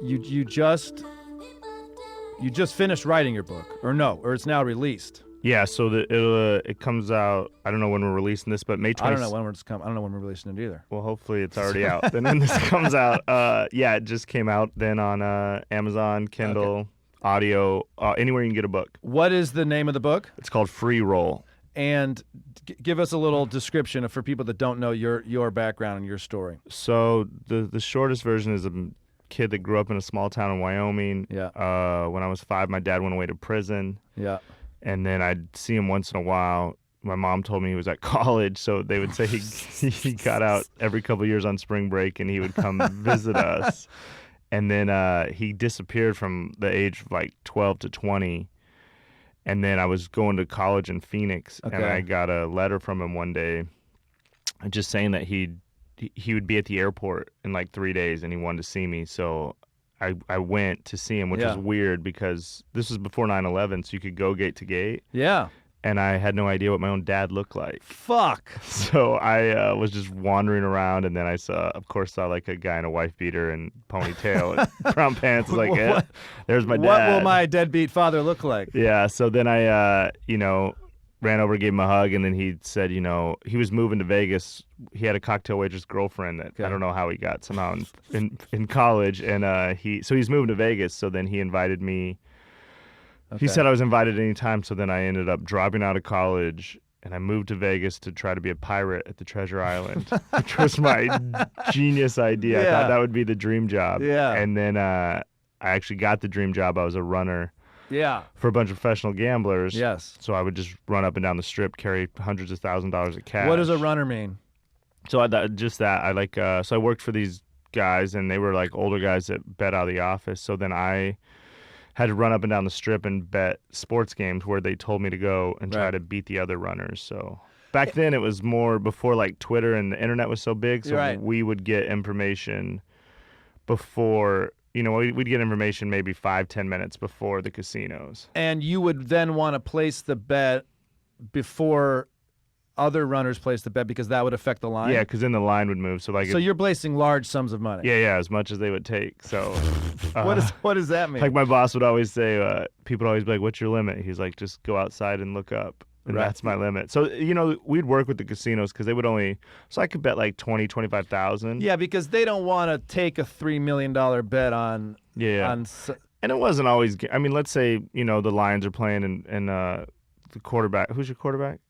you just finished writing your book, or it's now released. Yeah, so it comes out. I don't know when we're releasing this, but May 20th. I don't know when we're releasing it either. Well, hopefully it's already out. Then when this comes out, it just came out. Then on Amazon, Kindle, audio, anywhere you can get a book. What is the name of the book? It's called Free Roll. And give us a little description for people that don't know your background and your story. So the shortest version is a kid that grew up in a small town in Wyoming. Yeah. When I was 5, my dad went away to prison. Yeah. And then I'd see him once in a while. My mom told me he was at college, so they would say he got out every couple of years on spring break, and he would come visit us. And then he disappeared from the age of like 12 to 20. And then I was going to college in Phoenix, and I got a letter from him one day just saying that he would be at the airport in like 3 days, and he wanted to see me. So I went to see him, which was weird because this was before 9/11, so you could go gate to gate. Yeah. And I had no idea what my own dad looked like. Fuck. So I was just wandering around, and then I saw like a guy in a wife beater and ponytail and brown pants. Like, yeah, there's my dad. What will my deadbeat father look like? Yeah. So then I, ran over, gave him a hug, and then he said, he was moving to Vegas. He had a cocktail waitress girlfriend that I don't know how he got somehow in college, and he's moving to Vegas. So then he invited me. Okay. He said I was invited anytime, so then I ended up dropping out of college, and I moved to Vegas to try to be a pirate at the Treasure Island, which was my genius idea. Yeah. I thought that would be the dream job. Yeah. And then I actually got the dream job. I was a runner. Yeah. For a bunch of professional gamblers. Yes. So I would just run up and down the strip, carry hundreds of $1,000s of cash. What does a runner mean? So I worked for these guys, and they were like older guys that bet out of the office. So then I had to run up and down the strip and bet sports games where they told me to go and try to beat the other runners. So back then it was more before like Twitter and the internet was so big. So we would get information before, we'd get information maybe 5-10 minutes before the casinos. And you would then want to place the bet before other runners place the bet because that would affect the line? Yeah, because then the line would move. So you're placing large sums of money? Yeah, as much as they would take. So what does that mean? Like my boss would always say, people would always be like, what's your limit? He's like, just go outside and look up. And that's my limit. So, we'd work with the casinos because they would so I could bet like $20,000, $25,000. Yeah, because they don't want to take a $3 million bet on... Yeah. And it wasn't always... I mean, let's say, the Lions are playing and the quarterback... Who's your quarterback?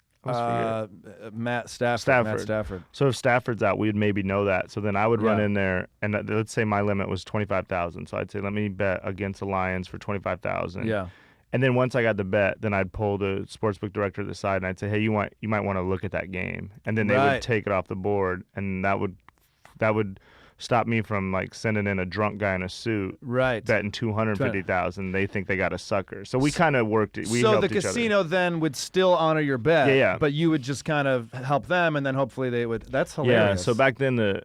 Matt Stafford. So if Stafford's out, we'd maybe know that. So then I would run in there, and let's say my limit was $25,000. So I'd say, let me bet against the Lions for $25,000. Yeah. And then once I got the bet, then I'd pull the sportsbook director to the side, and I'd say, hey, you might want to look at that game. And then they would take it off the board, and that would stop me from like sending in a drunk guy in a suit, betting $250,000. They think they got a sucker. So we kind of worked. So the casino then would still honor your bet. Yeah. But you would just kind of help them, and then hopefully they would. That's hilarious. Yeah. So back then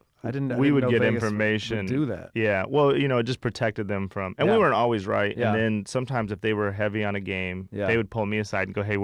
we would get information. Would do that. Yeah. Well, it just protected them from, and we weren't always right. Yeah. And then sometimes if they were heavy on a game, they would pull me aside and go, hey,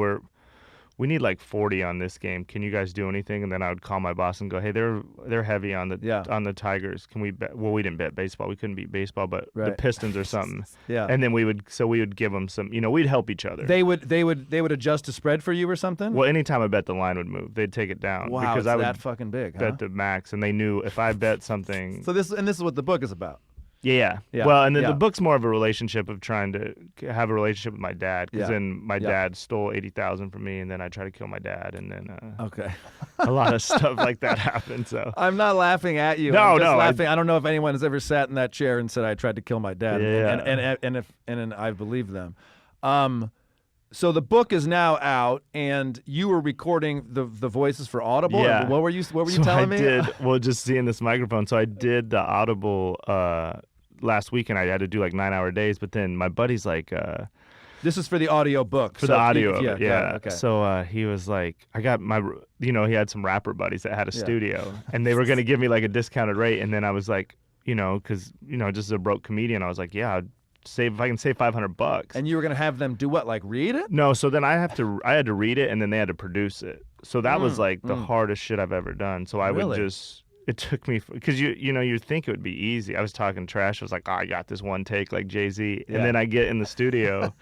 we need like 40 on this game. Can you guys do anything? And then I would call my boss and go, hey, they're heavy on the Tigers. Can we bet? Well, we didn't bet baseball. We couldn't beat baseball, but the Pistons or something. Yeah. And then we would give them some. We'd help each other. They would adjust a spread for you or something. Well, anytime I bet the line would move, they'd take it down. Wow, because it's I would that fucking big. Bet the max, and they knew if I bet something. So this is what the book is about. Yeah. Well, and then the book's more of a relationship of trying to have a relationship with my dad, because then my dad stole $80,000 from me, and then I tried to kill my dad, and then a lot of stuff like that happened. So I'm not laughing at you. I'm just laughing. I don't know if anyone has ever sat in that chair and said I tried to kill my dad, and I believe them. So the book is now out, and you were recording the voices for Audible. Yeah. What were you telling me? Just seeing this microphone. So I did the Audible last weekend. I had to do like 9-hour days, but then my buddy's like, this is for the audio book. For the audio of it, yeah. Okay. So he was like, I got my, he had some rapper buddies that had a studio, and they were going to give me like a discounted rate. And then I was like, because, just as a broke comedian, I was like, yeah, if I can save $500. And you were gonna have them do what, like read it? No, so then I had to read it, and then they had to produce it. So that was like the hardest shit I've ever done. So I would just it took me, because you think it would be easy. I was talking trash. I was like, I got this one take like Jay-Z. And then I get in the studio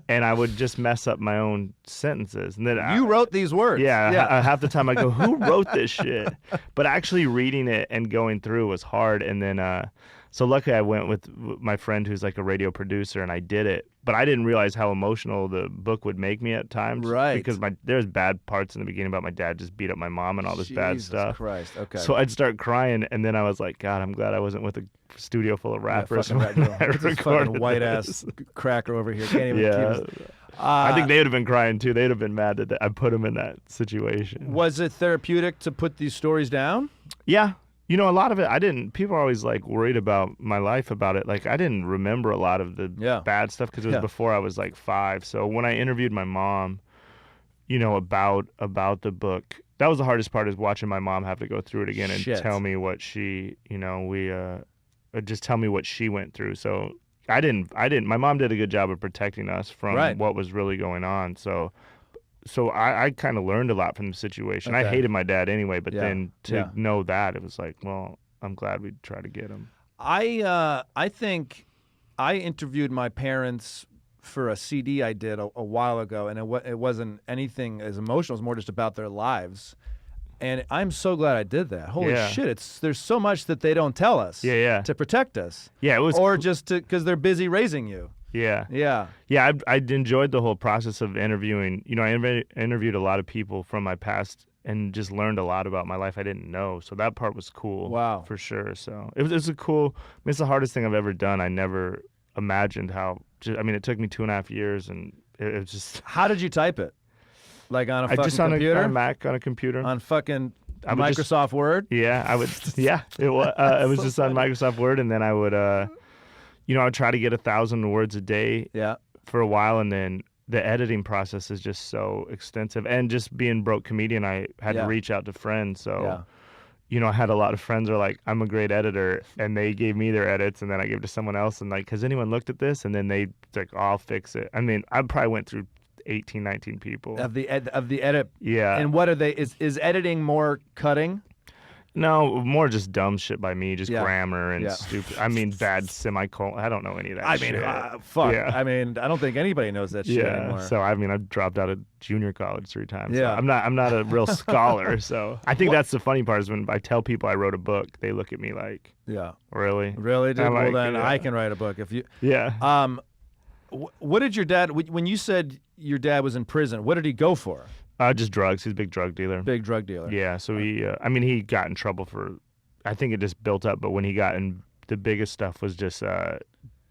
and I would just mess up my own sentences. And then you wrote these words. Yeah. Half the time I go, who wrote this shit? But actually reading it and going through was hard. And then, so luckily I went with my friend who's like a radio producer, and I did it. But I didn't realize how emotional the book would make me at times. Right. Because there's bad parts in the beginning about my dad just beat up my mom and all this bad stuff. Jesus Christ. Okay. So I'd start crying, and then I was like, God, I'm glad I wasn't with a studio full of rappers. This fucking white ass cracker over here. Can't even keep his... I think they would have been crying too. They'd have been mad that I put them in that situation. Was it therapeutic to put these stories down? Yeah. A lot of it, people are always like worried about my life about it. Like I didn't remember a lot of the bad stuff because it was before I was like 5. So when I interviewed my mom, about the book, that was the hardest part, is watching my mom have to go through it again and tell me what she, just tell me what she went through. So I didn't, my mom did a good job of protecting us from what was really going on. So I kind of learned a lot from the situation. I hated my dad anyway, but then to know that, it was like, well, I'm glad we tried to get him. I think I interviewed my parents for a CD I did a while ago, and it wasn't anything as emotional. It was more just about their lives. And I'm so glad I did that. Holy shit! There's so much that they don't tell us. To protect us. Yeah, it was. Or just because they're busy raising you. Yeah. I enjoyed the whole process of interviewing. I interviewed a lot of people from my past and just learned a lot about my life I didn't know. So that part was cool. Wow. For sure. So it was a cool. It's the hardest thing I've ever done. I never imagined how. It took me 2.5 years, and it was just. How did you type it? Like on a fucking computer? On a Mac, on a computer. On fucking Microsoft Word? Yeah, I would. Yeah, it was just on Microsoft Word, and then I would. I would try to get 1,000 words a day for a while, and then the editing process is just so extensive. And just being broke comedian, I had to reach out to friends. So, I had a lot of friends who are like, I'm a great editor, and they gave me their edits, and then I gave it to someone else, and like, has anyone looked at this? And then they like, oh, I'll fix it. I probably went through 18, 19 people. Of the edit? Yeah. And what are they, is editing more cutting? No, more just dumb shit by me, just grammar and stupid. Bad semicolon. I don't know any of that shit. Fuck. Yeah. I don't think anybody knows that shit anymore. So, I've dropped out of junior college 3 times. Yeah. So I'm not a real scholar. So I think that's the funny part, is when I tell people I wrote a book, they look at me like, really? Really, dude? Well, then I can write a book if you. Yeah. What did your dad, when you said your dad was in prison, what did he go for? Just drugs. He's a big drug dealer. Big drug dealer. Yeah. So he got in trouble for, I think it just built up. But when he got in, the biggest stuff was just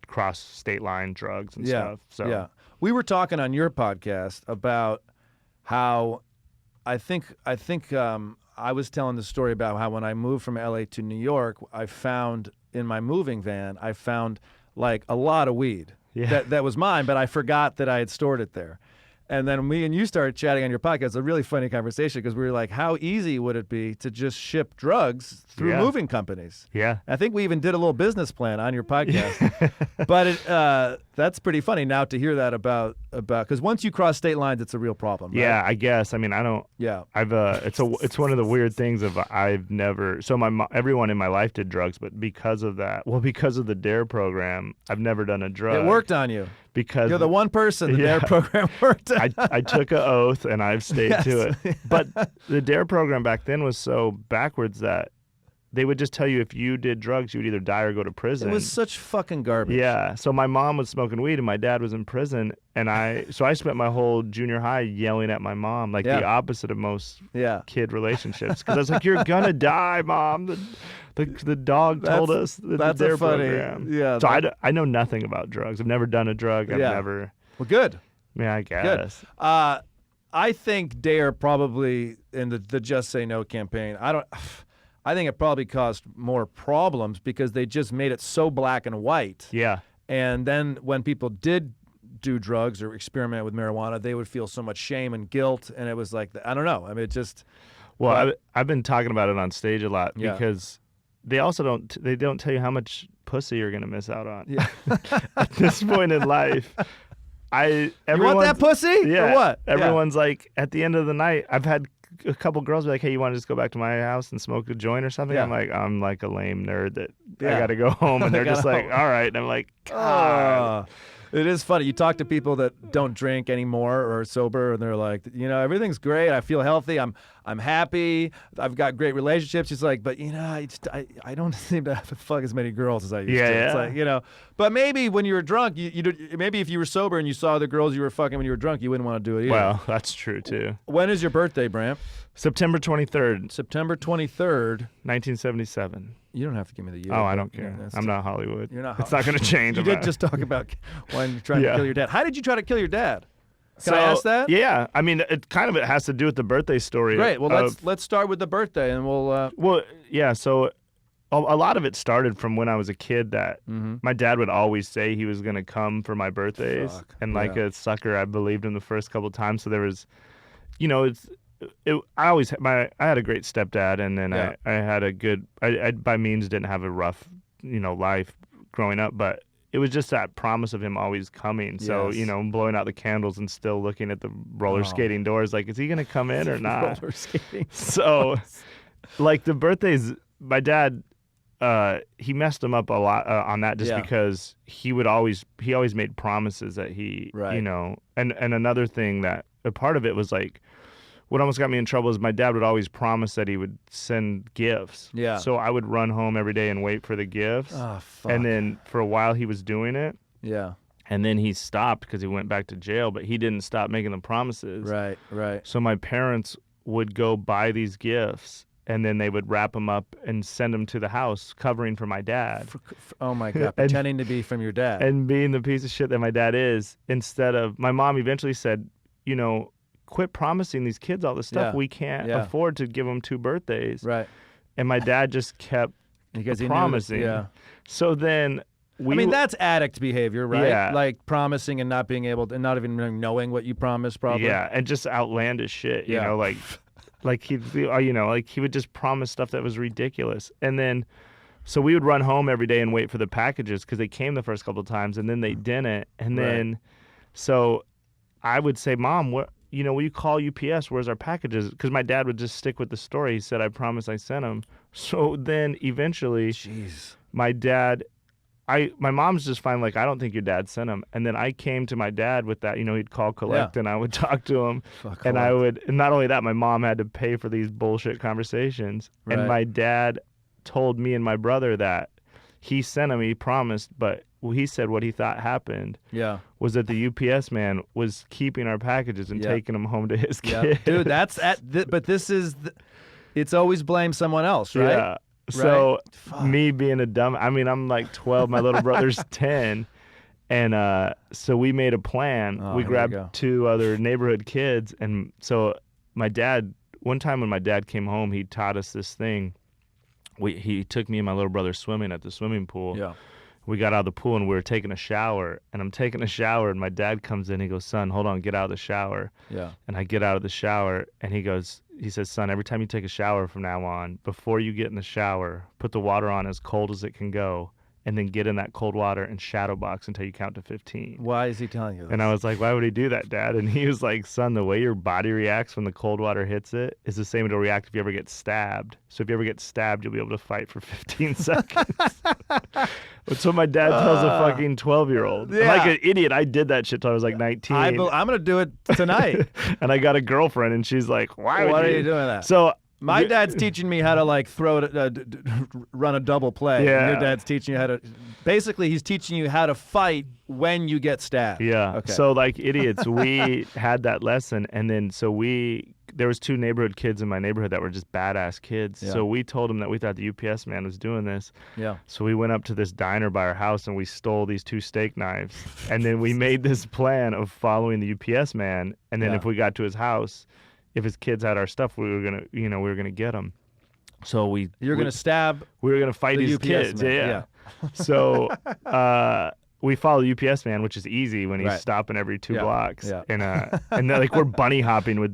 cross state line drugs and stuff. So we were talking on your podcast about how I think I was telling the story about how when I moved from LA to New York, I found in my moving van, like a lot of weed. Yeah. That was mine, but I forgot that I had stored it there. And then me and you started chatting on your podcast. It's a really funny conversation, because we were like, how easy would it be to just ship drugs through moving companies? Yeah. I think we even did a little business plan on your podcast. But that's pretty funny now to hear that about because once you cross state lines, it's a real problem, right? Yeah, I guess. I don't. Yeah. It's one of the weird things of I've never. So everyone in my life did drugs, but because of that, because of the DARE program, I've never done a drug. It worked on you. Because you're the one person the DARE program worked on. I took an oath, and I've stayed to it. But the DARE program back then was so backwards that they would just tell you if you did drugs, you would either die or go to prison. It was such fucking garbage. Yeah. So my mom was smoking weed, and my dad was in prison, and I spent my whole junior high yelling at my mom, like the opposite of most kid relationships, because I was like, "You're gonna die, Mom." The dog told us that's their program. Yeah. So I know nothing about drugs. I've never done a drug. I've never. Well, good. Yeah, I guess. Good. I think DARE probably in the Just Say No campaign. I think it probably caused more problems because they just made it so black and white. Yeah. And then when people did do drugs or experiment with marijuana, they would feel so much shame and guilt, and it was like I don't know. It just. Well, I've been talking about it on stage a lot because. They also don't tell you how much pussy you're going to miss out on. Yeah. At this point in life, you want that pussy? Yeah. Or what? Everyone's like, at the end of the night, I've had a couple girls be like, hey, you want to just go back to my house and smoke a joint or something? Yeah. I'm like a lame nerd that I got to go home. And they're just like, all right. And I'm like, God. It is funny. You talk to people that don't drink anymore or are sober, and they're like, everything's great. I feel healthy. I'm happy. I've got great relationships. It's like, but I don't seem to have to fuck as many girls as I used to. Yeah. It's like, but maybe when you were drunk, maybe if you were sober and you saw the girls you were fucking when you were drunk, you wouldn't want to do it either. Well, that's true too. When is your birthday, Brandt? September 23rd. September 23rd. 1977. You don't have to give me the year. Oh, I don't care. I'm not Hollywood. You're not. It's not going to change. You did just talk about when you're trying to kill your dad. How did you try to kill your dad? Can I ask that? Yeah, I mean, it has to do with the birthday story. Great. Well, let's start with the birthday, and we'll. Well, yeah. So, a lot of it started from when I was a kid. That my dad would always say he was going to come for my birthdays, and like a sucker, I believed him the first couple of times. So there was, I had a great stepdad, and then I had a good. I by means didn't have a rough, life growing up, but it was just that promise of him always coming. So, blowing out the candles and still looking at the roller skating doors, like, is he going to come in or not? Roller skating. So, like, the birthdays, my dad, he messed him up a lot on that just because he always made promises that he, and another thing that a part of it was like, what almost got me in trouble is my dad would always promise that he would send gifts. Yeah. So I would run home every day and wait for the gifts. Oh, fuck. And then for a while he was doing it. Yeah. And then he stopped because he went back to jail, but he didn't stop making the promises. Right. So my parents would go buy these gifts, and then they would wrap them up and send them to the house, covering for my dad. Oh, my God. Pretending to be from your dad. And being the piece of shit that my dad is, instead of... My mom eventually said, quit promising these kids all this stuff. We can't afford to give them 2 birthdays. Right. And my dad just kept promising. So then that's addict behavior, right? Yeah. Like promising and not being able to, and not even knowing what you promised, probably. Yeah, and just outlandish shit, like he would just promise stuff that was ridiculous. And then, so we would run home every day and wait for the packages because they came the first couple of times and then they didn't. And then, so I would say, Mom, what? Will you call UPS? Where's our packages? Because my dad would just stick with the story. He said, I promise I sent them. So then eventually, my dad, my mom's just fine. Like, I don't think your dad sent them. And then I came to my dad with that. He'd call collect and I would talk to him. And and not only that, my mom had to pay for these bullshit conversations. Right. And my dad told me and my brother that he sent them, he promised, but he said what he thought happened was that the UPS man was keeping our packages and taking them home to his kid. Dude, but this is, it's always blame someone else, right? Yeah. So me being a dumb, I'm like 12, my little brother's 10. And so we made a plan. We grabbed 2 other neighborhood kids. And so my dad, one time when my dad came home, he taught us this thing. He took me and my little brother swimming at the swimming pool. Yeah. We got out of the pool and we were taking a shower, and I'm taking a shower and my dad comes in. He goes, son, hold on, get out of the shower. Yeah. And I get out of the shower and he says, son, every time you take a shower from now on, before you get in the shower, put the water on as cold as it can go, and then get in that cold water and shadow box until you count to 15. Why is he telling you this? And I was like, why would he do that, Dad? And he was like, son, the way your body reacts when the cold water hits it is the same it'll react if you ever get stabbed. So if you ever get stabbed, you'll be able to fight for 15 seconds. That's what my dad tells a fucking 12-year-old. I'm like an idiot. I did that shit till I was like 19. I'm going to do it tonight. And I got a girlfriend, and she's like, why are you doing that? So my dad's teaching me how to like run a double play. Yeah. Your dad's teaching you how to. Basically, he's teaching you how to fight when you get stabbed. Yeah. Okay. So like idiots, we had that lesson, and then there was 2 neighborhood kids in my neighborhood that were just badass kids. Yeah. So we told them that we thought the UPS man was doing this. Yeah. So we went up to this diner by our house and we stole these 2 steak knives, and then we made this plan of following the UPS man, and then if we got to his house, if his kids had our stuff, we were gonna get them. So we were gonna fight these UPS kids. Man. Yeah. So we follow the UPS man, which is easy when he's stopping every 2 blocks. Yeah. And like we're bunny hopping with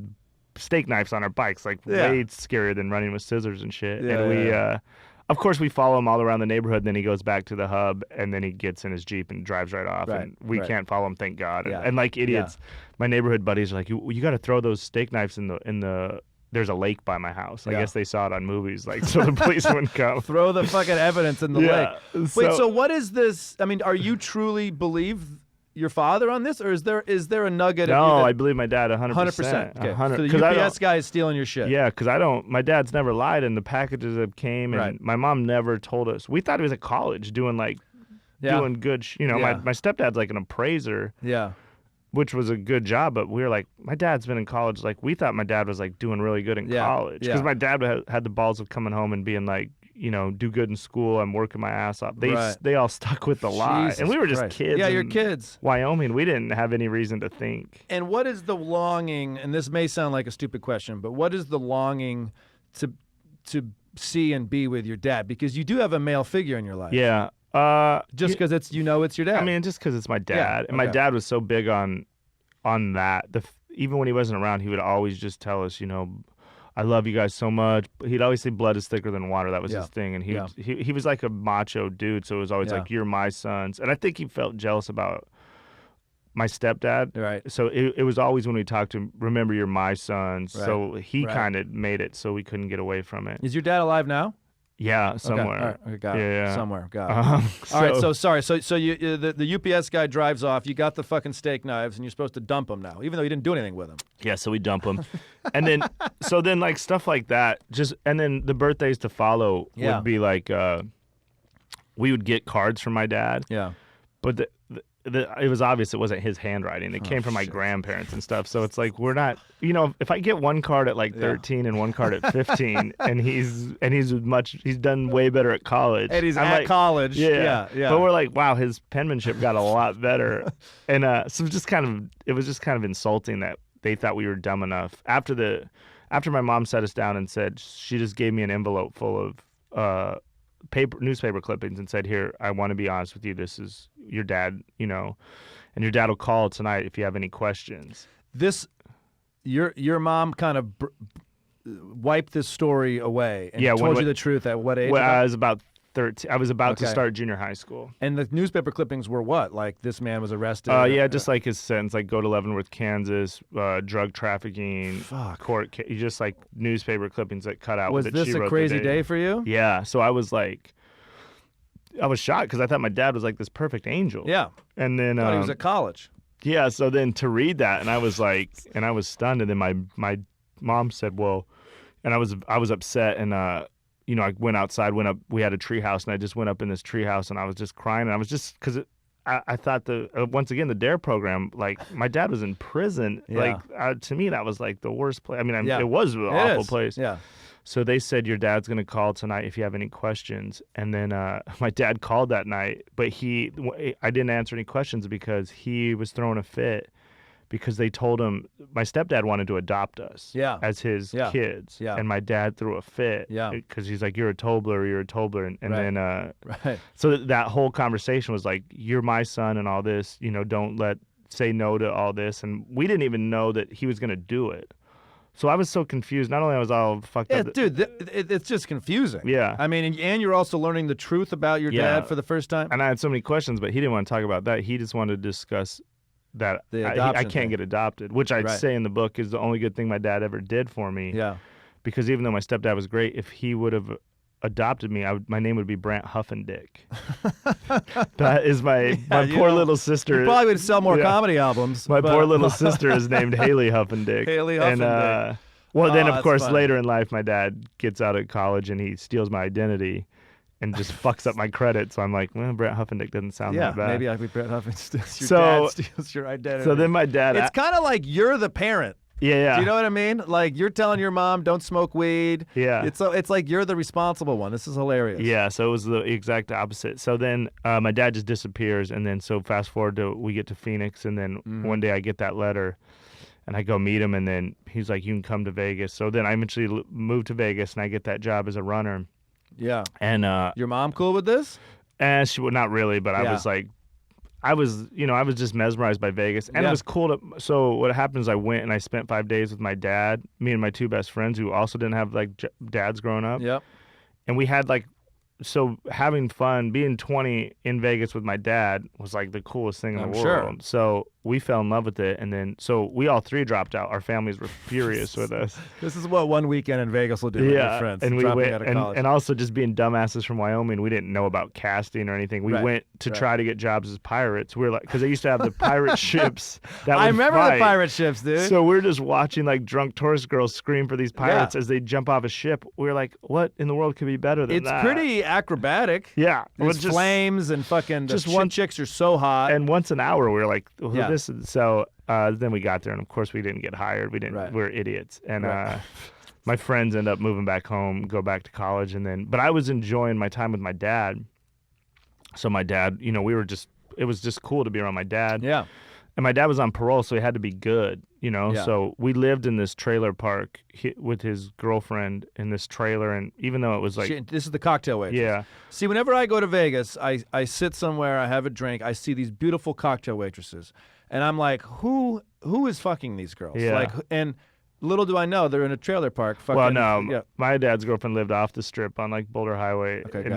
steak knives on our bikes, like way scarier than running with scissors and shit. Yeah, and we of course we follow him all around the neighborhood, and then he goes back to the hub, and then he gets in his Jeep and drives right off. Right, and we can't follow him, thank God. And like idiots, my neighborhood buddies are like, you got to throw those steak knives in the there's a lake by my house. I guess they saw it on movies, like, so the police wouldn't come. Throw the fucking evidence in the lake. Wait, so what is this? I mean, are you truly believe your father on this, or is there a nugget? No, I believe my dad 100%. 100%. Okay. So the UPS guy is stealing your shit. Yeah, because my dad's never lied, and the packages that came, and my mom never told us. We thought he was at college doing good. My stepdad's like an appraiser. Yeah. Which was a good job, but we were like, my dad's been in college. Like, we thought my dad was like doing really good in college, because my dad had the balls of coming home and being like, do good in school. I'm working my ass off. They all stuck with the lie, and we were just kids. Yeah, you're kids. Wyoming, we didn't have any reason to think. And what is the longing? And this may sound like a stupid question, but what is the longing to see and be with your dad? Because you do have a male figure in your life. Yeah. Just because it's your dad. I mean, just because it's my dad, and my dad was so big on that. Even when he wasn't around, he would always just tell us, I love you guys so much. He'd always say blood is thicker than water. That was his thing, and he was like a macho dude, so it was always like, you're my sons. And I think he felt jealous about my stepdad. Right. So it was always when we talked to him, remember, you're my sons. Right. So he kind of made it so we couldn't get away from it. Is your dad alive now? Yeah, somewhere. Okay. All right. Got it. Yeah. Somewhere. Got it. All right. So sorry. So you the UPS guy drives off. You got the fucking steak knives, and you're supposed to dump them now, even though you didn't do anything with them. Yeah. So we dump them, and then like stuff like that. And then the birthdays to follow would be like, we would get cards from my dad. Yeah. But it was obvious it wasn't his handwriting. It came from my grandparents and stuff. So it's like, we're not, if I get one card at like 13 and one card at 15, and he's done way better at college. And he's at college. Yeah. But we're like, wow, his penmanship got a lot better. And so it was just kind of insulting that they thought we were dumb enough. After my mom sat us down and said, she just gave me an envelope full of newspaper clippings and said, here, I want to be honest with you, this is your dad, and your dad will call tonight if you have any questions. Your mom kind of wiped this story away and told you the truth at what age? Well, I was about 13. I was about to start junior high school. And the newspaper clippings were what? Like, this man was arrested? Just like his sentence, like go to Leavenworth, Kansas, drug trafficking, court case, just like newspaper clippings that cut out. Was this a crazy day for you? Yeah. So I was like, I was shocked because I thought my dad was like this perfect angel. Yeah. And then he was at college. Yeah. So then to read that, and I was like, and I was stunned. And then my mom said, well, and I was upset, and I went outside, we had a tree house, and I just went up in this tree house, and I was just crying. And I was just, because I thought once again, the DARE program, like, my dad was in prison. Yeah. Like, to me, that was like the worst place. I mean, it was an awful place. Yeah. So they said, your dad's going to call tonight if you have any questions. And then my dad called that night, but I didn't answer any questions because he was throwing a fit. Because they told him my stepdad wanted to adopt us as his kids. Yeah. And my dad threw a fit because he's like, you're a Tobler. And then, so that whole conversation was like, you're my son and all this, don't say no to all this. And we didn't even know that he was going to do it. So I was so confused. Not only I was all fucked up. Dude, it's just confusing. Yeah. I mean, and you're also learning the truth about your dad for the first time. And I had so many questions, but he didn't want to talk about that. He just wanted to discuss that I can't get adopted, which I say in the book is the only good thing my dad ever did for me. Yeah. Because even though my stepdad was great, if he would have adopted me, my name would be Brandt Dick. That is my poor little sister. You probably would sell more comedy albums. My poor little sister is named Haley Dick. Haley Dick. Then of course later in life, my dad gets out of college and he steals my identity. And just fucks up my credit, so I'm like, well, Brandt Dick doesn't sound that bad. Maybe I'd be Brandt Huffendick. Dad steals your identity. So then my dad... It's kind of like you're the parent. Yeah. Do you know what I mean? Like, you're telling your mom, don't smoke weed. Yeah. It's like you're the responsible one. This is hilarious. Yeah, so it was the exact opposite. So then my dad just disappears, and then so fast forward to we get to Phoenix, and then one day I get that letter, and I go meet him, and then he's like, you can come to Vegas. So then I eventually move to Vegas, and I get that job as a runner. Yeah. And your mom cool with this? She would not really, but I was like, I was just mesmerized by Vegas, and it was cool so what happened is I went and I spent 5 days with my dad, me and my two best friends who also didn't have like dads growing up. Yep. And we had so having fun, being 20 in Vegas with my dad was like the coolest thing in the world. Sure. So we fell in love with it, and then so we all three dropped out. Our families were furious with us. This is what one weekend in Vegas will do with your friends. And we dropping went, out of college. and also just being dumbasses from Wyoming, we didn't know about casting or anything. We went to try to get jobs as pirates. We were like, because they used to have the pirate ships. That I remember fight. the pirate ships, dude. So we're just watching like drunk tourist girls scream for these pirates as they jump off a ship. We were like, what in the world could be better than that? It's pretty acrobatic. Yeah, there's flames and fucking just one chicks are so hot. And once an hour, we were like, this is so. Then we got there, and of course, we didn't get hired. We didn't. We're idiots. And my friends end up moving back home, go back to college, and then. But I was enjoying my time with my dad. So my dad, you know, it was just cool to be around my dad. Yeah. And my dad was on parole, so he had to be good, you know. Yeah. So we lived in this trailer park with his girlfriend in this trailer, and even though it was like this is the cocktail waitress. Yeah. See, whenever I go to Vegas, I sit somewhere, I have a drink, I see these beautiful cocktail waitresses. And I'm like, who is fucking these girls? Yeah. Like, and little do I know, they're in a trailer park. Fucking, well, no, my dad's girlfriend lived off the strip on like Boulder Highway. Okay,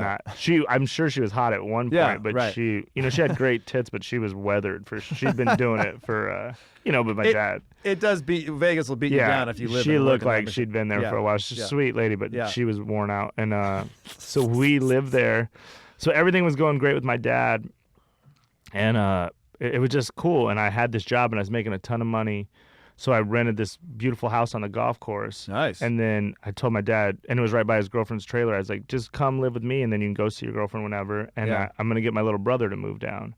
I'm sure she was hot at one point, but she, you know, she had great tits, but she was weathered she'd been doing it for, you know, but my dad. It does Vegas will beat you down if you live. She looked like she'd been there for a while. She's a sweet lady, but she was worn out, and so we lived there. So everything was going great with my dad, and it was just cool, and I had this job, and I was making a ton of money. So I rented this beautiful house on the golf course. Nice. And then I told my dad, and it was right by his girlfriend's trailer. I was like, just come live with me, and then you can go see your girlfriend whenever. And I'm going to get my little brother to move down.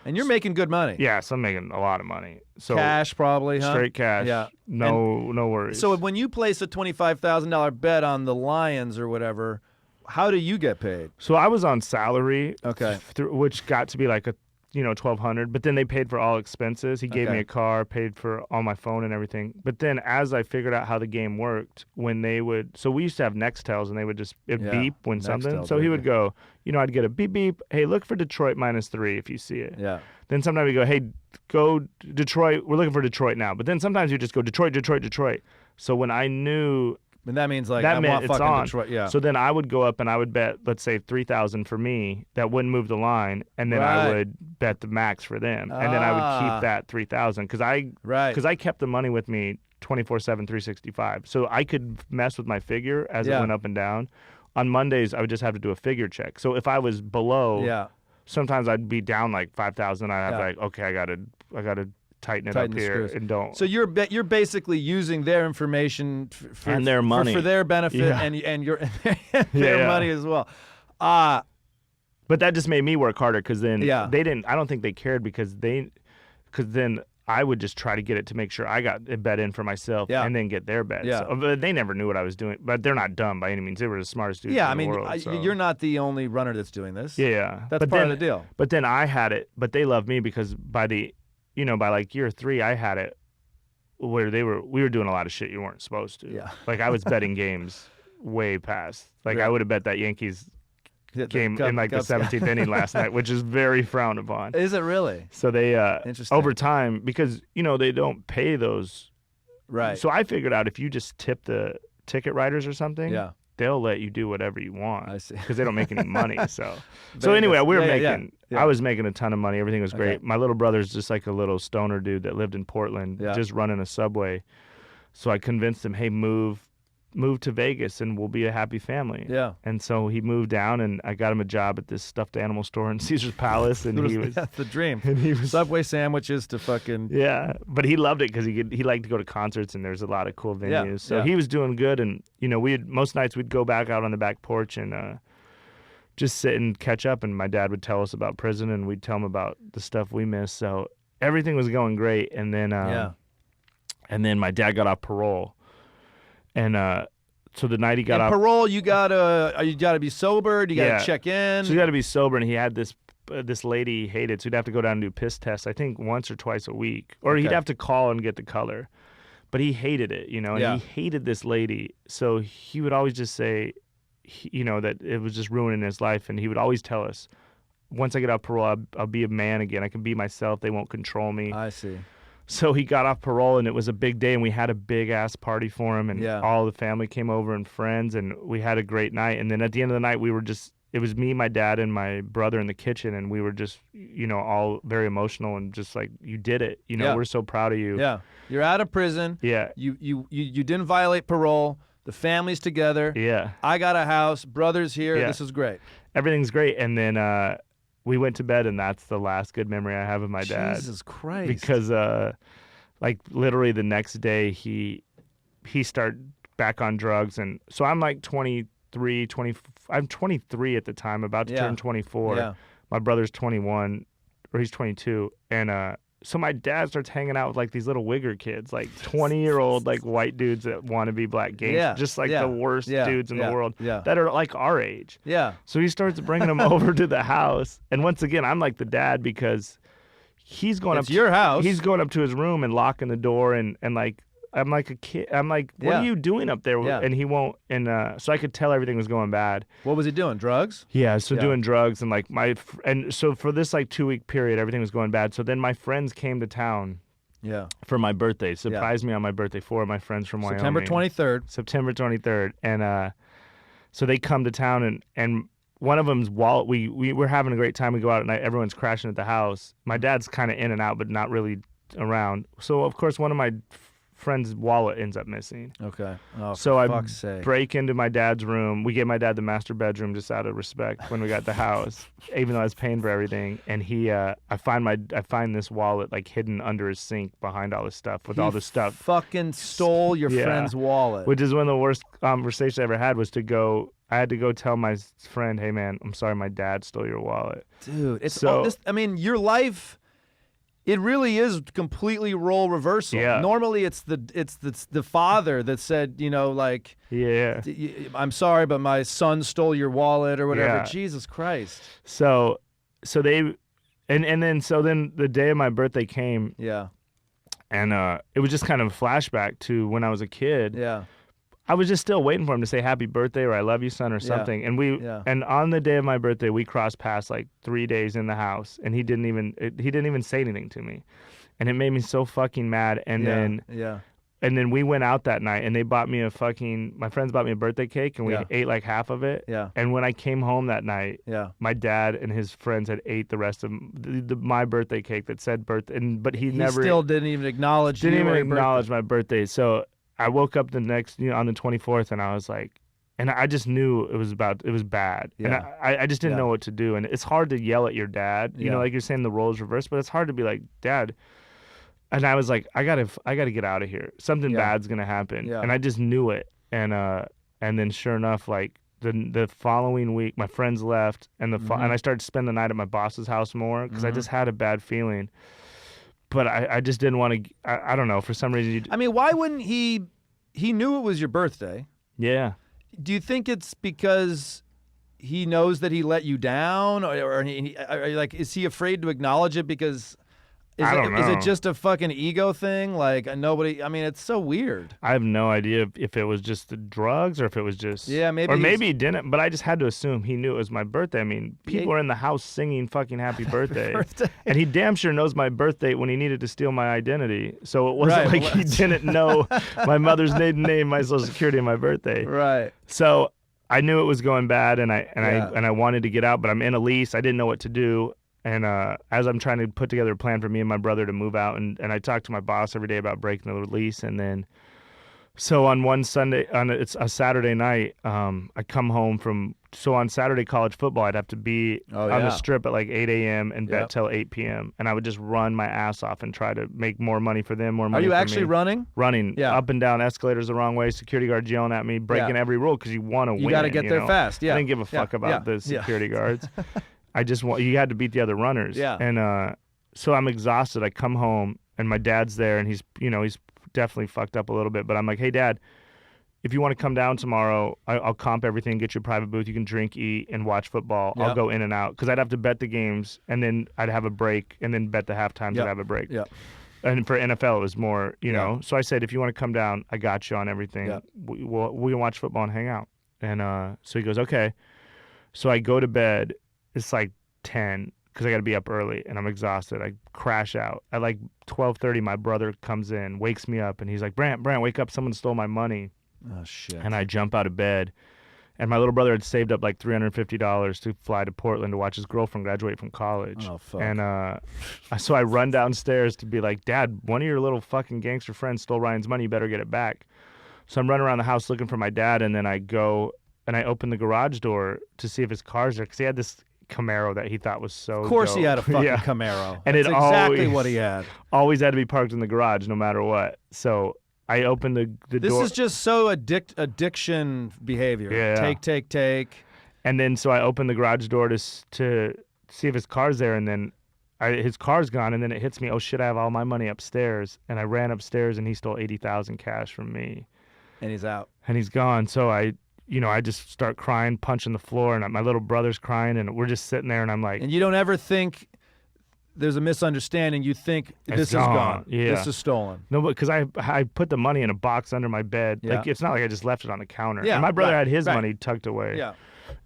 And you're making good money. Yeah, so I'm making a lot of money. So cash probably, huh? Straight cash. Yeah. No worries. So when you place a $25,000 bet on the Lions or whatever, how do you get paid? So I was on salary. Okay. Which got to be like $1,200, but then they paid for all expenses. He gave me a car, paid for all my phone and everything. But then as I figured out how the game worked, when they would, so we used to have Nextels, and they would just beep when something. So he would go, I'd get a beep beep. Hey, look for Detroit -3 if you see it. Yeah. Then sometimes we go, hey, go Detroit. We're looking for Detroit now. But then sometimes you just go Detroit, Detroit, Detroit. So when I knew. And that means like that I meant want it's fucking on. Detroit. Yeah. So then I would go up and I would bet, let's say $3,000 for me. That wouldn't move the line, and then I would bet the max for them, and then I would keep that $3,000 because I kept the money with me 24/7, 365. So I could mess with my figure as it went up and down. On Mondays, I would just have to do a figure check. So if I was below, sometimes I'd be down like 5,000. I'd have like, okay, I gotta tighten it up here and don't. So you're basically using their information and their money for their benefit and your their money as well. But that just made me work harder because then they didn't. I don't think they cared because then I would just try to get it to make sure I got a bet in for myself and then get their bet. Yeah. So, but they never knew what I was doing. But they're not dumb by any means. They were the smartest dudes in the world. So. You're not the only runner that's doing this. Yeah. That's part of the deal. But then I had it. But they loved me because by like year 3, I had it where we were doing a lot of shit you weren't supposed to. Yeah. Like I was betting games way past. Like I would have bet that Yankees game in like the 17th inning last night, which is very frowned upon. Is it really? So they Interesting. over time, because they don't pay those. Right. So I figured out if you just tip the ticket writers or something, they'll let you do whatever you want. I see. Because they don't make any money. So anyway, we were making. I was making a ton of money. Everything was great. My little brother's just like a little stoner dude that lived in Portland, just running a Subway. So I convinced him, hey, move to Vegas and we'll be a happy family. Yeah. And so he moved down, and I got him a job at this stuffed animal store in Caesar's Palace, and he was that's the dream. And he was Subway sandwiches to fucking but he loved it because he liked to go to concerts, and there's a lot of cool venues. So he was doing good, and most nights we'd go back out on the back porch and just sit and catch up, and my dad would tell us about prison, and we'd tell him about the stuff we missed. So everything was going great, and then and then my dad got off parole. And so the night he got off parole, you gotta be sober. You gotta check in. So you gotta be sober. And he had this lady he hated, so he'd have to go down and do piss tests. I think once or twice a week, or he'd have to call and get the color. But he hated it, and he hated this lady. So he would always just say, that it was just ruining his life. And he would always tell us, once I get off parole, I'll be a man again. I can be myself. They won't control me. I see. So he got off parole, and it was a big day, and we had a big-ass party for him, and all the family came over and friends, and we had a great night. And then at the end of the night, we were just it was me, my dad, and my brother in the kitchen, and we were just, all very emotional and just like, you did it. We're so proud of you. Yeah. You're out of prison. Yeah. You didn't violate parole. The family's together. Yeah. I got a house. Brother's here. Yeah. This is great. Everything's great. And then we went to bed, and that's the last good memory I have of my dad. Jesus Christ. Because like literally the next day he started back on drugs, and so I'm like 23 I'm 23 at the time, about to turn 24. Yeah. My brother's 21, or he's 22, and so my dad starts hanging out with like these little wigger kids, like 20-year-old like white dudes that want to be black gangsters, just like the worst dudes in the world that are like our age. Yeah. So he starts bringing them over to the house, and once again I'm like the dad, because he's going it's up to your house. He's going up to his room and locking the door, and like I'm like a kid. I'm like, what are you doing up there? Yeah. And he won't. And so I could tell everything was going bad. What was he doing? Drugs? Yeah. So doing drugs, and like and so for this like 2-week period, everything was going bad. So then my friends came to town. Yeah. For my birthday, surprised me on my birthday. 4 of my friends from Wyoming. September 23rd. September 23rd, and so they come to town, and one of them's wallet. We were having a great time. We go out at night. Everyone's crashing at the house. My dad's kind of in and out, but not really around. So of course, one of my friend's wallet ends up missing. Okay. Oh, so for I fuck's sake. break into my dad's room. We gave my dad the master bedroom just out of respect when we got the house, even though I was paying for everything. And I find this wallet like hidden under his sink behind all this stuff with all the stuff. Fucking stole your friend's wallet. Which is one of the worst conversations I ever had. I had to go tell my friend, "Hey man, I'm sorry, my dad stole your wallet." Dude, it's all this. I mean, your life. It really is completely role reversal. Yeah. Normally, it's the father that said, like, I'm sorry, but my son stole your wallet or whatever. Yeah. Jesus Christ. So they, and then the day of my birthday came. Yeah. And it was just kind of a flashback to when I was a kid. Yeah. I was just still waiting for him to say happy birthday or I love you, son, or something. And and on the day of my birthday, we crossed paths like 3 days in the house, and he didn't even say anything to me, and it made me so fucking mad. And then we went out that night, and they bought me my friends bought me a birthday cake, and we ate like half of it. Yeah. And when I came home that night, my dad and his friends had ate the rest of my birthday cake that said birthday, but he never still didn't even acknowledge my birthday. So I woke up the next, on the 24th, and I was like, and I just knew it was bad. Yeah. And I just didn't know what to do. And it's hard to yell at your dad, like you're saying the roles reversed, but it's hard to be like, Dad. And I was like, I gotta get out of here. Something bad's gonna happen. Yeah. And I just knew it. And then sure enough, like the following week, my friends left, and and I started to spend the night at my boss's house more because I just had a bad feeling. But I just didn't want to. I don't know, for some reason. I mean, why wouldn't he? He knew it was your birthday. Yeah. Do you think it's because he knows that he let you down, or like, is he afraid to acknowledge it because? I don't know. Is it just a fucking ego thing? Like, nobody. I mean, it's so weird. I have no idea if it was just the drugs or if it was just. Yeah, maybe. Or maybe he didn't. But I just had to assume he knew it was my birthday. I mean, people are in the house singing fucking happy birthday. And he damn sure knows my birthday when he needed to steal my identity. So it wasn't like he didn't know my mother's maiden name, my social security, and my birthday. Right. So I knew it was going bad, and I wanted to get out, but I'm in a lease. I didn't know what to do. And as I'm trying to put together a plan for me and my brother to move out, and I talk to my boss every day about breaking the lease, and then so on one Sunday, it's a Saturday night, I come home from, so on Saturday college football, I'd have to be on the strip at like 8 a.m. and bet till 8 p.m. And I would just run my ass off and try to make more money for them, more money for me. Are you actually running? Running, up and down escalators the wrong way, security guards yelling at me, breaking every rule because you want to win. You got to get there fast, I didn't give a fuck about the security guards. I just you had to beat the other runners. Yeah. And so I'm exhausted. I come home and my dad's there, and he's definitely fucked up a little bit. But I'm like, hey, Dad, if you want to come down tomorrow, I'll comp everything, get you a private booth. You can drink, eat, and watch football. I'll go in and out because I'd have to bet the games, and then I'd have a break, and then bet the halftimes. I'd have a break. Yeah. And for NFL, it was more, know. So I said, if you want to come down, I got you on everything. Yeah. We can watch football and hang out. And so he goes, okay. So I go to bed. It's like 10 because I got to be up early, and I'm exhausted. I crash out. At like 12:30, my brother comes in, wakes me up, and he's like, Brandt, wake up. Someone stole my money. Oh, shit. And I jump out of bed, And my little brother had saved up like $350 to fly to Portland to watch his girlfriend graduate from college. Oh, fuck. And so I run downstairs to be like, Dad, one of your little fucking gangster friends stole Ryan's money. You better get it back. So I'm running around the house looking for my dad, and then I go and I open the garage door to see if his car's there, because he had this Camaro that he thought was so Of course dope. he had a fucking Camaro. And That's it exactly what he had. Always had to be parked in the garage no matter what. So I opened the This door. is just so addiction behavior. Yeah. Take. And then so I opened the garage door to see if his car's there, and then his car's gone, and then it hits me, oh shit, I have all my money upstairs. And I ran upstairs, and he stole $80,000 cash from me. And he's out. And he's gone. So I just start crying, punching the floor, and my little brother's crying, and we're just sitting there, and I'm like... And you don't ever think there's a misunderstanding. You think this is gone. Yeah. This is stolen. No, because I put the money in a box under my bed. Yeah. Like, it's not like I just left it on the counter. Yeah, And my brother right, had his right. money tucked away. Yeah.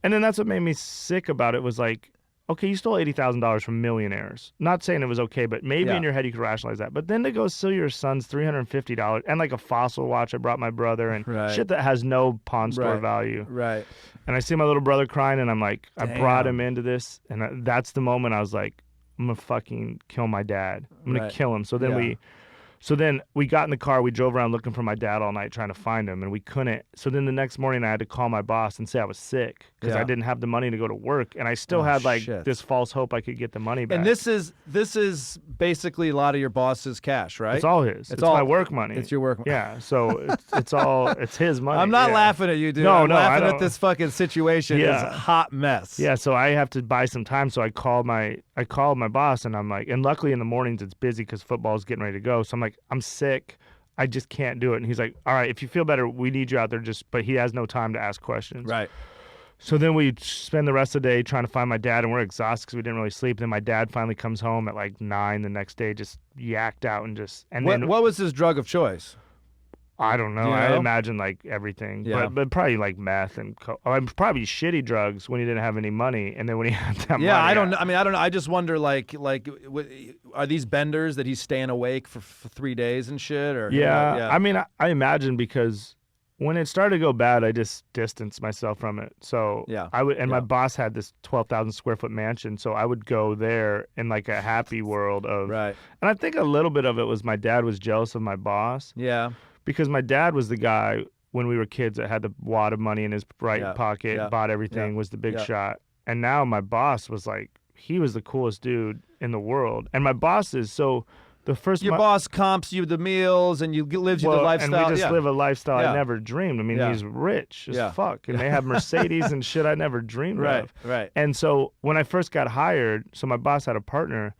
And then that's what made me sick about it, was like, okay, you stole $80,000 from millionaires. Not saying it was okay, but maybe in your head you could rationalize that. But then to go steal your son's $350 and like a Fossil watch I brought my brother and shit that has no pawn store value. Right. And I see my little brother crying, and I'm like, I brought him into this. And that's the moment I was like, I'm going to fucking kill my dad. I'm going to kill him. So then we got in the car. We drove around looking for my dad all night trying to find him, and we couldn't. So then the next morning I had to call my boss and say I was sick because I didn't have the money to go to work, and I still had like this false hope I could get the money back. And this is basically a lot of your boss's cash, right? It's all his. It's all my work money. It's your work money. Yeah. So it's his money. I'm not laughing at you, dude. No, I'm laughing I at don't. this fucking situation. It's a hot mess. Yeah, so I have to buy some time. So I called my boss, and I'm like, and luckily in the mornings it's busy because football's getting ready to go. So I'm like, I'm sick. I just can't do it. And he's like, all right, if you feel better, we need you out there. But he has no time to ask questions. Right. So then we spend the rest of the day trying to find my dad, and we're exhausted because we didn't really sleep. Then my dad finally comes home at like 9 the next day, just yacked out and just. And what was his drug of choice? I don't know. Do you know? I imagine like everything, but probably like meth and probably shitty drugs when he didn't have any money, and then when he had that money. Yeah, I don't know. I mean, I don't know. I just wonder, like, are these benders that he's staying awake for 3 days and shit? Or yeah. I mean, I imagine because when it started to go bad, I just distanced myself from it. So I would, and my boss had this 12,000 square foot mansion, so I would go there in like a happy world of. Right. And I think a little bit of it was my dad was jealous of my boss. Yeah. Because my dad was the guy when we were kids that had the wad of money in his right pocket, bought everything, was the big shot. And now my boss was like, he was the coolest dude in the world. And my boss is so the first. Your boss comps you the meals and lives you the lifestyle. And we just live a lifestyle I never dreamed. I mean, he's rich as fuck, and they have Mercedes and shit I never dreamed of. Right. And so when I first got hired, so my boss had a partner.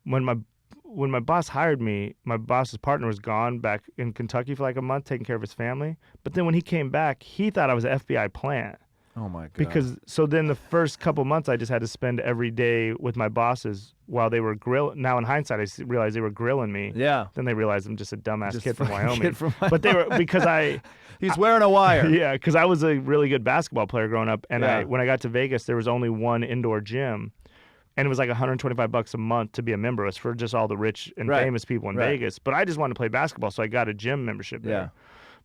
When my boss hired me, my boss's partner was gone back in Kentucky for like a month taking care of his family. But then when he came back, he thought I was an FBI plant. Oh, my God. So then the first couple months, I just had to spend every day with my bosses while they were grilling. Now, in hindsight, I realized they were grilling me. Yeah. Then they realized I'm just a dumbass kid from Wyoming. But they were, because He's wearing a wire. Yeah, because I was a really good basketball player growing up. And when I got to Vegas, there was only one indoor gym. And it was like $125 a month to be a member. It was for just all the rich and famous people in Vegas. But I just wanted to play basketball, so I got a gym membership there. Yeah.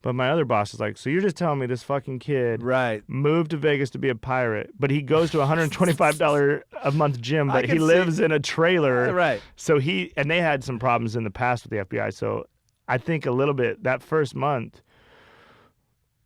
But my other boss is like, so you're just telling me this fucking kid moved to Vegas to be a pirate, but he goes to a $125 a month gym, but he lives in a trailer. Right. So and they had some problems in the past with the FBI. So I think a little bit, that first month,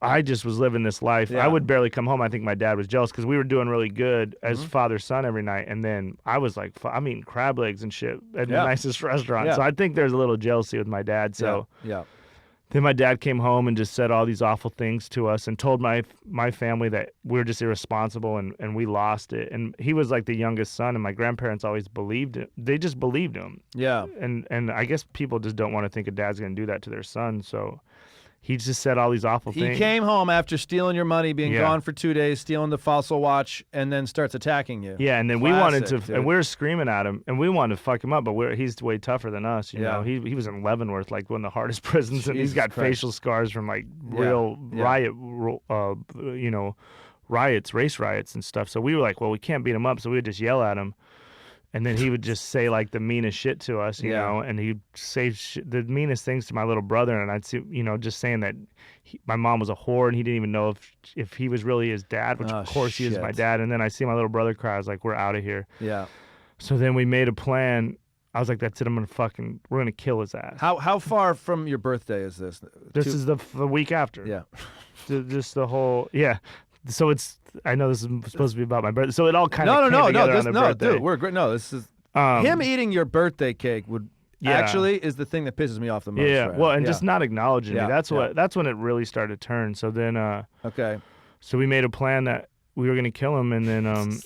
I just was living this life. I would barely come home. I think my dad was jealous because we were doing really good as father-son every night. And then I was like, I'm eating crab legs and shit at the nicest restaurant. So I think there's a little jealousy with my dad. So then my dad came home and just said all these awful things to us and told my family that we were just irresponsible and we lost it. And he was like the youngest son, and my grandparents always believed it. They just believed him. Yeah. And I guess people just don't want to think a dad's going to do that to their son. So he just said all these awful things. He came home after stealing your money, being gone for 2 days, stealing the Fossil watch, and then starts attacking you. Yeah, and then we wanted to, and we were screaming at him, and we wanted to fuck him up, but he's way tougher than us. You know, he was in Leavenworth, like one of the hardest prisons, and he's got facial scars from like real riot, riots, race riots and stuff. So we were like, well, we can't beat him up, so we would just yell at him. And then he would just say like the meanest shit to us, you know, and he'd say the meanest things to my little brother. And I'd see, you know, just saying that my mom was a whore and he didn't even know if he was really his dad, which of course he is my dad. And then I see my little brother cry. I was like, we're out of here. Yeah. So then we made a plan. I was like, that's it. We're going to kill his ass. How far from your birthday is this? This is the week after. Yeah. Just the whole, yeah. So I know this is supposed to be about my birthday. So it all kind of came together on the birthday. Dude, we're great. No, this is, him eating your birthday cake actually is the thing that pisses me off the most. Yeah, right? well, and just not acknowledging me. That's when it really started to turn. So then, okay. So we made a plan that we were going to kill him, and then,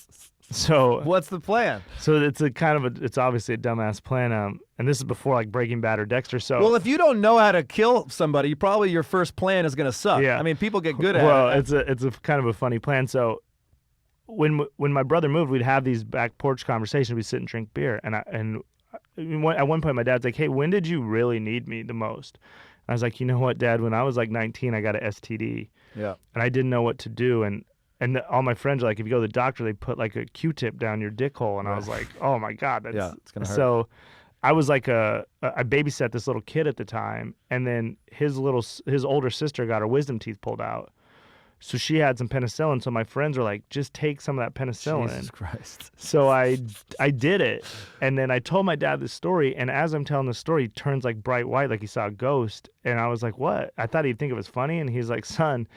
so what's the plan? So it's it's obviously a dumbass plan. And this is before like Breaking Bad or Dexter. So well, if you don't know how to kill somebody, probably your first plan is going to suck. Yeah. I mean, people get good at it. Well, it's a kind of a funny plan. So when my brother moved, we'd have these back porch conversations. We'd sit and drink beer, and at one point my dad's like, "Hey, when did you really need me the most?" And I was like, "You know what, Dad? When I was like 19, I got an STD. Yeah. And I didn't know what to do, and all my friends are like, if you go to the doctor, they put like a Q-tip down your dick hole. And I was like, oh my God, it's going to hurt. So I was like I babysat this little kid at the time. And then his older sister got her wisdom teeth pulled out. So she had some penicillin. So my friends were like, just take some of that penicillin. Jesus Christ. So I did it. And then I told my dad this story. And as I'm telling the story, he turns like bright white, like he saw a ghost. And I was like, what? I thought he'd think it was funny. And he's like, son,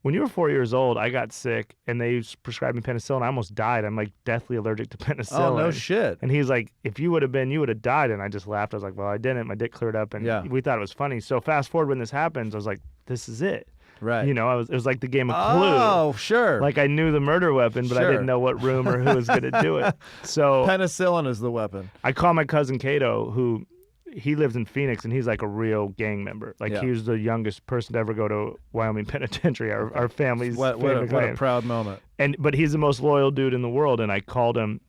when you were 4 years old, I got sick, and they prescribed me penicillin. I almost died. I'm like deathly allergic to penicillin. Oh, no shit. And he's like, if you would have been, you would have died. And I just laughed. I was like, well, I didn't. My dick cleared up, and we thought it was funny. So fast forward when this happens, I was like, this is it. Right. You know, it was like the game of Clue. Oh, sure. Like I knew the murder weapon, but I didn't know what room or who was going to do it. So penicillin is the weapon. I call my cousin Cato, who he lives in Phoenix, and he's like a real gang member. Like he was the youngest person to ever go to Wyoming Penitentiary. Our family's what a proud moment. But he's the most loyal dude in the world. And I called him,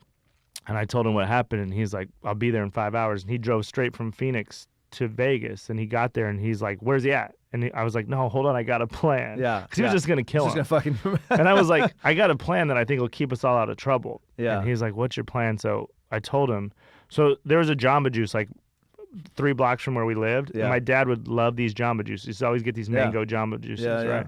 and I told him what happened, and he's like, "I'll be there in 5 hours." And he drove straight from Phoenix to Vegas, and he got there, and he's like, "Where's he at?" And I was like, "No, hold on, I got a plan." Yeah, because he was just gonna kill him. Just gonna fucking. And I was like, "I got a plan that I think will keep us all out of trouble." Yeah. And he's like, "What's your plan?" So I told him. So there was a Jamba Juice like 3 blocks from where we lived. Yeah. And my dad would love these Jamba Juices. He used to always get these mango Jamba Juices, right?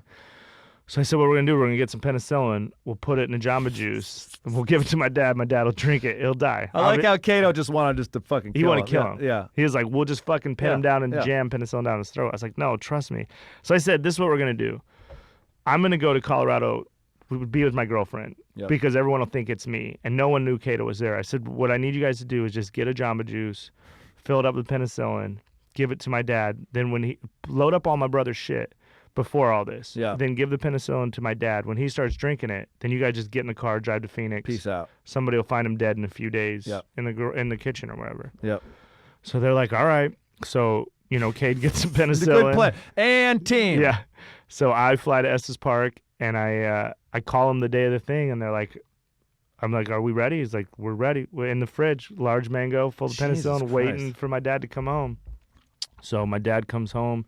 So I said, what we're going to do, we're going to get some penicillin. We'll put it in a Jamba Juice, and we'll give it to my dad. My dad will drink it. He'll die. I like how Cato just wanted to fucking kill him. He wanted to kill him. Yeah. He was like, we'll just fucking pin him down and jam penicillin down his throat. I was like, no, trust me. So I said, this is what we're going to do. I'm going to go to Colorado, be with my girlfriend, because everyone will think it's me. And no one knew Cato was there. I said, what I need you guys to do is just get a Jamba Juice, fill it up with penicillin, give it to my dad. Then when he load up all my brother's shit before all this, then give the penicillin to my dad. When he starts drinking it, then you guys just get in the car, drive to Phoenix. Peace out. Somebody will find him dead in a few days in the kitchen or whatever. Yep. So they're like, all right. So, you know, Cade gets some penicillin. It's a good plan. And team. Yeah. So I fly to Estes Park, and I call him the day of the thing, and they're like, I'm like, are we ready? He's like, we're ready. We're in the fridge, large mango, full of penicillin, waiting for my dad to come home. So my dad comes home,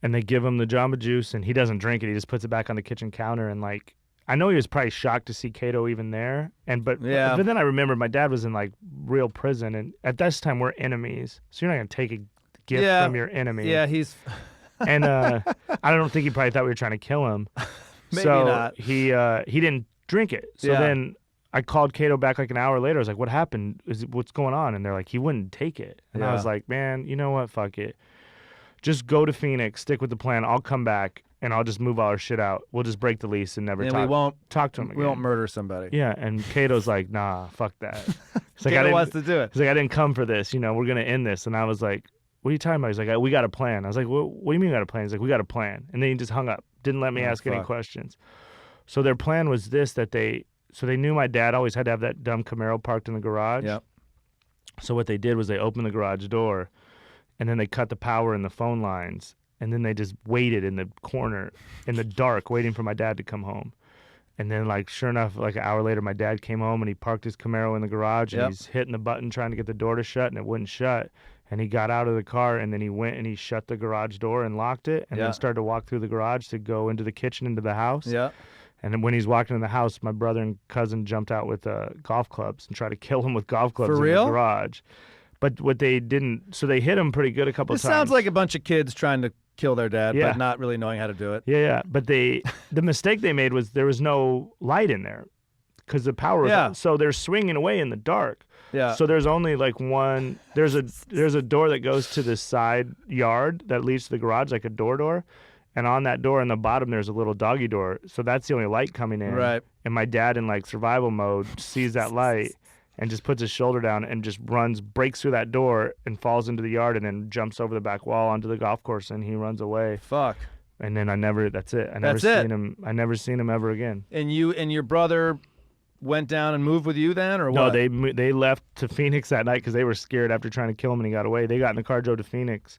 and they give him the Jamba Juice, and he doesn't drink it. He just puts it back on the kitchen counter, and like, I know he was probably shocked to see Cato even there. But then I remember my dad was in like real prison, and at this time we're enemies, so you're not gonna take a gift from your enemy. Yeah, he's. And I don't think he probably thought we were trying to kill him. Maybe so not. He didn't drink it. So then I called Cato back like an hour later. I was like, what happened? What's going on? And they're like, he wouldn't take it. And I was like, man, you know what? Fuck it. Just go to Phoenix, stick with the plan. I'll come back, and I'll just move all our shit out. We'll just break the lease and never we won't talk to him again. We won't murder somebody. Yeah, and Cato's like, nah, fuck that. He's like, Cato wants to do it. He's like, I didn't come for this. You know, we're going to end this. And I was like, what are you talking about? He's like, we got a plan. I was like, what do you mean we got a plan? He's like, we got a plan. And then he just hung up. Didn't let me ask any questions. So their plan was this, that they knew my dad always had to have that dumb Camaro parked in the garage. Yep. So what they did was they opened the garage door, and then they cut the power in the phone lines, and then they just waited in the corner in the dark waiting for my dad to come home. And then, like, sure enough, like an hour later, my dad came home, and he parked his Camaro in the garage, and he's hitting the button trying to get the door to shut, and it wouldn't shut. And he got out of the car, and then he went and he shut the garage door and locked it, and then started to walk through the garage to go into the kitchen, into the house. Yeah. And then when he's walking in the house, my brother and cousin jumped out with golf clubs and tried to kill him with golf clubs For real? in the garage. But what they didn't, so they hit him pretty good a couple of times. It sounds like a bunch of kids trying to kill their dad, Yeah. but not really knowing how to do it. Yeah. But the mistake they made was there was no light in there because the power was out. So they're swinging away in the dark. Yeah. So there's only like one, there's a door that goes to the side yard that leads to the garage, like a door. And on that door in the bottom, there's a little doggy door. So that's the only light coming in. Right. And my dad in like survival mode sees that light and just puts his shoulder down and just breaks through that door and falls into the yard and then jumps over the back wall onto the golf course and he runs away. Fuck. And then that's it. I never seen him ever again. And you and your brother went down and moved with you then, or No, what? they left to Phoenix that night because they were scared after trying to kill him and he got away. They got in the car, drove to Phoenix.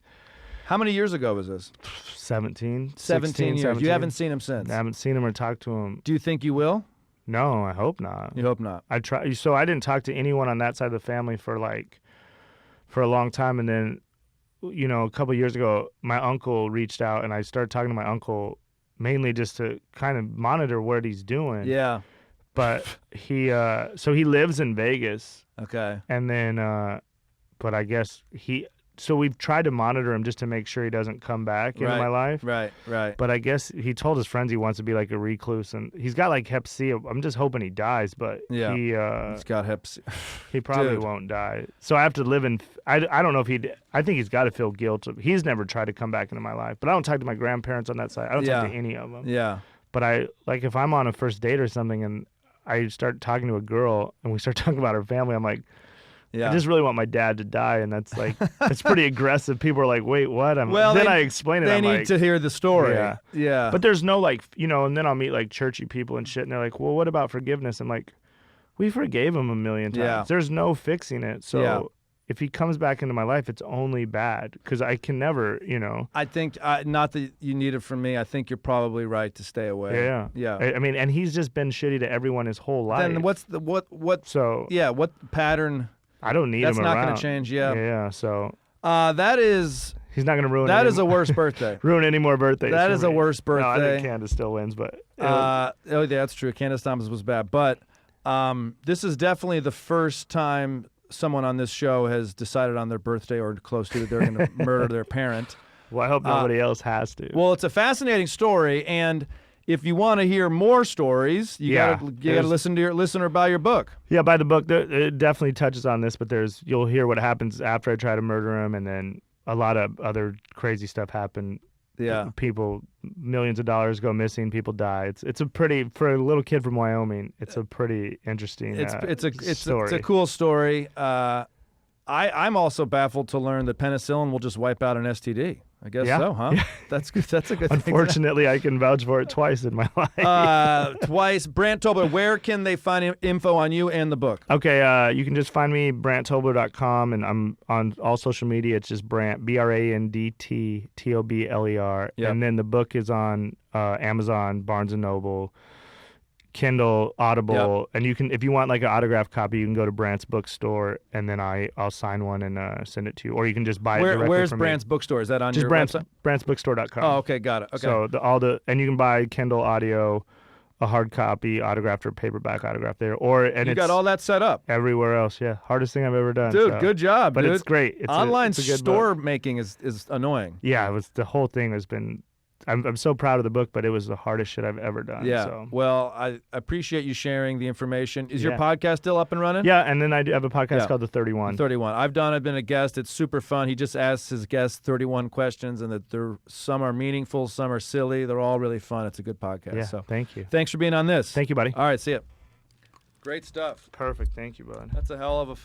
How many years ago was this? 17 years. 17. You haven't seen him since? I haven't seen him or talked to him. Do you think you will? No, I hope not. You hope not. I try. So I didn't talk to anyone on that side of the family for a long time, and then, a couple of years ago, my uncle reached out, and I started talking to my uncle mainly just to kind of monitor what he's doing. Yeah. But he lives in Vegas. Okay. And then, but I guess so we've tried to monitor him just to make sure he doesn't come back into my life. Right. But I guess he told his friends he wants to be like a recluse, and he's got like Hep C. I'm just hoping he dies, but he's got Hep C. He probably won't die. So I have to live in. I don't know if I think he's got to feel guilt. He's never tried to come back into my life, but I don't talk to my grandparents on that side. I don't talk to any of them. Yeah. But if I'm on a first date or something and I start talking to a girl and we start talking about her family, I'm like, I just really want my dad to die, and that's like it's pretty aggressive. People are like, "Wait, what?" I explain it. They I'm need to hear the story. Yeah. But there's no and then I'll meet like churchy people and shit, and they're like, "Well, what about forgiveness?" I'm like, "We forgave him a million times. Yeah. There's no fixing it." So if he comes back into my life, it's only bad because I can never, I think not that you need it from me. I think you're probably right to stay away. Yeah. I mean, and he's just been shitty to everyone his whole life. Then what? So what pattern? I don't need him around. That's not going to change. Yeah. Yeah. So that is. He's not going to ruin. That is a worse birthday. Ruin any more birthdays. That is a worse birthday. No, I think Candace still wins, but. Yeah, that's true. Candace Thomas was bad, but this is definitely the first time someone on this show has decided on their birthday or close to it they're going to murder their parent. Well, I hope nobody else has to. Well, it's a fascinating story, and if you want to hear more stories, you got to listen or buy your book. Yeah, buy the book. It definitely touches on this, but you'll hear what happens after I try to murder him, and then a lot of other crazy stuff happen. Yeah, people, millions of dollars go missing. People die. It's a pretty, for a little kid from Wyoming, it's a pretty interesting. It's a cool story. I'm also baffled to learn that penicillin will just wipe out an STD. I guess so, huh? Yeah. That's good. That's a good thing. Unfortunately, I can vouch for it twice in my life. Twice. Brandt Tobler, where can they find info on you and the book? Okay, you can just find me, BrandtTobler.com, and I'm on all social media. It's just Brandt, BrandtTobler. Yep. And then the book is on Amazon, Barnes & Noble, Kindle, Audible, and you can, if you want like an autographed copy, you can go to Brandt's bookstore, and then I'll sign one and send it to you, or you can just buy it directly Where's from Brandt's me. bookstore? Is that on your website? Brandt'sBookstore.com. Oh, okay, got it. Okay. So and you can buy Kindle, audio, a hard copy, autographed or paperback autograph there, you got all that set up everywhere else. Yeah, hardest thing I've ever done. Dude, good job. But it's great. Online store making is annoying. Yeah, the whole thing has been. I'm so proud of the book, but it was the hardest shit I've ever done. Yeah. So. Well, I appreciate you sharing the information. Is your podcast still up and running? Yeah, and then I do have a podcast called The 31. 31. I've been a guest. It's super fun. He just asks his guests 31 questions, and some are meaningful, some are silly. They're all really fun. It's a good podcast. Yeah, so thank you. Thanks for being on this. Thank you, buddy. All right, see ya. Great stuff. Perfect. Thank you, bud. That's a hell of a